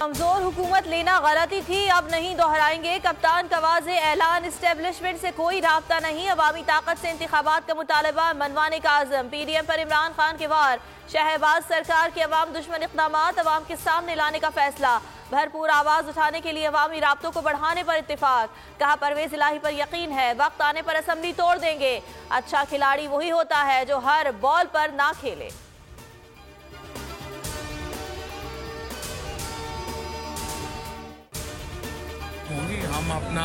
कमजोर हुकूमत लेना गलती थी, अब नहीं दोहराएंगे। कप्तान का वाज़े ऐलान, इस्टेब्लिशमेंट से कोई राब्ता नहीं, अवामी ताकत से इंतखाबात का मुतालबा मनवाने का आज़म। PDM पर इमरान खान के वार, शहबाज सरकार के अवाम दुश्मन इक़दामात अवाम के सामने लाने का फैसला। भरपूर आवाज उठाने के लिए अवामी राब्तों को बढ़ाने पर इत्तेफाक। कहा परवेज इलाही पर यकीन है, वक्त आने पर असम्बली तोड़ देंगे। अच्छा खिलाड़ी वही होता है जो हर बॉल पर ना खेले। हम अपना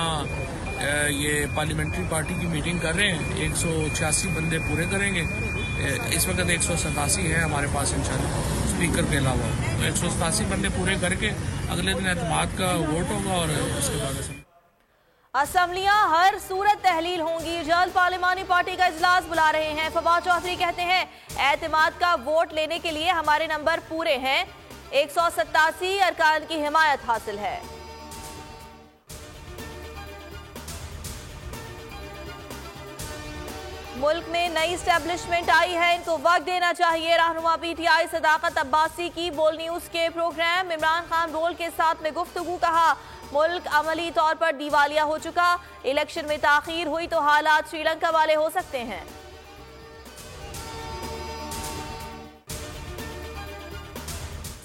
ये पार्लियामेंट्री पार्टी की मीटिंग कर रहे हैं, 186 बंदे पूरे करेंगे। इस वक्त 187 है हमारे पास इंशाल्लाह, स्पीकर के अलावा। तो 187 बंदे पूरे करके अगले दिन एतमाद का वोट होगा और उसके बाद असम्बलियां हर सूरत तहलील होंगी। जल्द पार्लिमानी पार्टी का इजलास बुला रहे हैं। फवाद चौधरी कहते हैं एतमाद का वोट लेने के लिए हमारे नंबर पूरे हैं, 187 अरकान की हिमायत हासिल है। मुल्क में नई स्टैब्लिशमेंट आई है, इनको वक्त देना चाहिए। रहनुमा PTI सदाकत अब्बासी की बोल न्यूज के प्रोग्राम इमरान खान रोल के साथ में गुफ्तगू। कहा मुल्क अमली तौर पर दिवालिया हो चुका, इलेक्शन में ताखीर हुई तो हालात श्रीलंका वाले हो सकते हैं।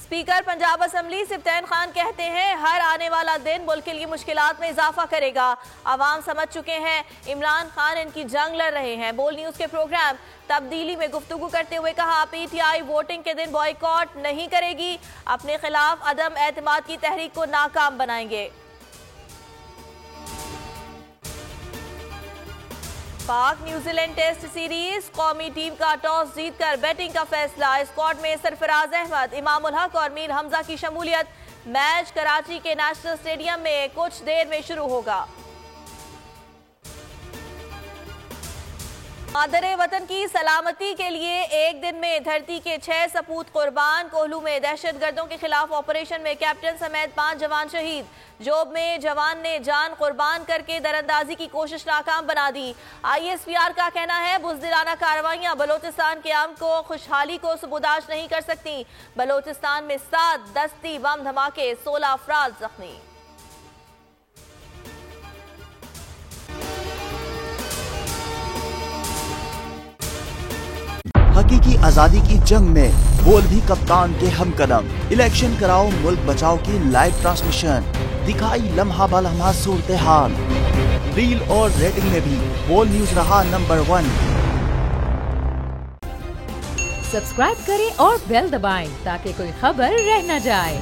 स्पीकर पंजाब असम्बली सिफ्तैन खान कहते हैं हर आने वाला दिन मुल्क के लिए मुश्किलात में इजाफा करेगा। आवाम समझ चुके हैं इमरान खान इनकी जंग लड़ रहे हैं। बोल न्यूज के प्रोग्राम तब्दीली में गुफ्तगू करते हुए कहा PTI वोटिंग के दिन बॉयकॉट नहीं करेगी, अपने खिलाफ अदम एतमाद की तहरीक को नाकाम बनाएंगे। पाक न्यूजीलैंड टेस्ट सीरीज, कौमी टीम का टॉस जीतकर बैटिंग का फैसला। स्क्वाड में सरफराज अहमद, इमामुल हक और मीर हमजा की शमूलियत। मैच कराची के नेशनल स्टेडियम में कुछ देर में शुरू होगा। मादरे वतन की सलामती के लिए एक दिन में धरती के 6 सपूत कुर्बान। कोहलू में दहशतगर्दों के खिलाफ ऑपरेशन में कैप्टन समेत 5 जवान शहीद। जोब में जवान ने जान कुर्बान करके दरअंदाजी की कोशिश नाकाम बना दी। ISPR का कहना है बुज़दिलाना कार्रवाइयां बलोचिस्तान के आम को खुशहाली को सुबुदाश नहीं कर सकती। बलोचिस्तान में 7 दस्ती बम धमाके, 16 अफराद जख्मी। हकीकी आजादी की जंग में बोल भी कप्तान के हमकदम। इलेक्शन कराओ मुल्क बचाओ की लाइव ट्रांसमिशन, दिखाई लम्हा बलम्हा सूरत हाल। रील और रेटिंग में भी बोल न्यूज रहा नंबर 1। सब्सक्राइब करें और बेल दबाएं ताकि कोई खबर रह न जाए।